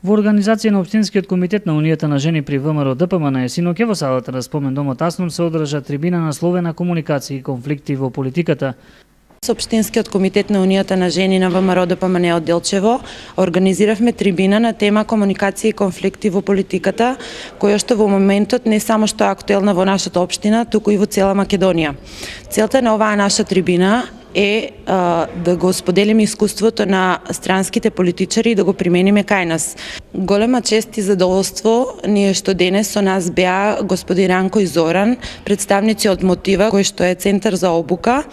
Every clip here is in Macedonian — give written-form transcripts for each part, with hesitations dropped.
Во организација на Општинскиот комитет на Унијата на жени при ВМРО ДПМН синоќа во салата на спомен домот Аснум се одржа трибина насловена конкуренција и конфликти во политиката. Со Општинскиот комитет на Унијата на жени на ВМРО ДПМН од Делчево организиравме трибина на тема комуникација и конфликти во политиката, која што во моментот не само што е актуелна во нашата општина, туку и во цела Македонија. Целта на оваа наша трибина е да го споделиме искуството на странските политичари и да го примениме кај нас. Голема чест и задоволство ни е што денес со нас беа господин Ранко и Зоран, представници од Мотива, кој што е центар за обука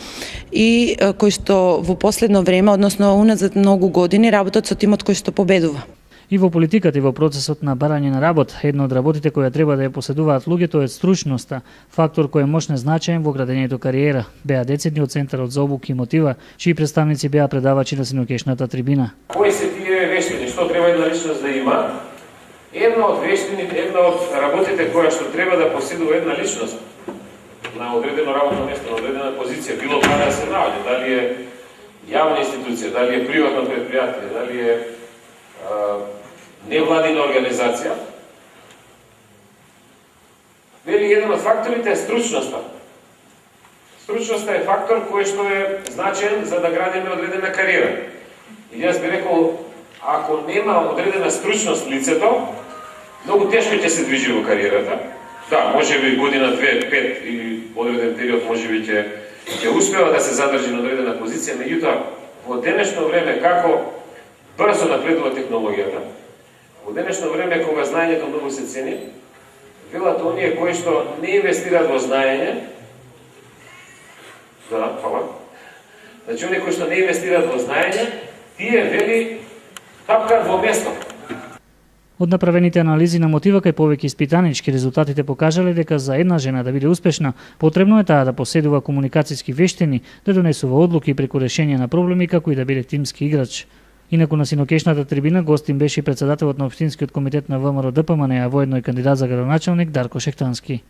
и кој што во последно време, односно уназад многу години, работат со тимот кој што победува. И во политиката и во процесот на барање на работ, едно од работите која треба да ја поседуваат луѓето е стручноста, фактор кој е мощно значаен во градењето кариера. Беа децидни од Центарот за обука и Мотива, чии представници беа предавачи на синокешната трибина. Кои се тие вештини, што треба една личност да има? Една од вештините, една од работите која што треба да поседува една личност на одредено работно место, на одредена позиција, било каде да се наоѓа, дали е јавна институција, дали е приватно предпријатие, дали е невладина организација, вели еден од факторите е стручноста. Стручноста е фактор кој што е значен за да градиме одредена кариера. И јас би рекол, ако нема одредена стручност лицето, многу тешко ќе се движи во кариерата. Да, може би година, 2, 5 или одреден период може би ќе успева да се задржи на одредена позиција, меѓутоа во денешно време како брзо напредува технологијата, во денешно време кога знаењето многу се цени, велат оние кои што не инвестираат во знаење, значи оние кои што не инвестираат во знаење, тие вели тапкаат во место. Од направените анализи на Мотива кај повеќе испитанички, резултатите покажале дека за една жена да биде успешна, потребно е таа да поседува комуникацијски вештини, да донесува одлуки преку решение на проблеми, како и да биде тимски играч. Инаку на синокешната трибина гостин беше и председателот на Општинскиот комитет на ВМРО ДПМН, а воедно и кандидат за градоначалник Дарко Шехтански.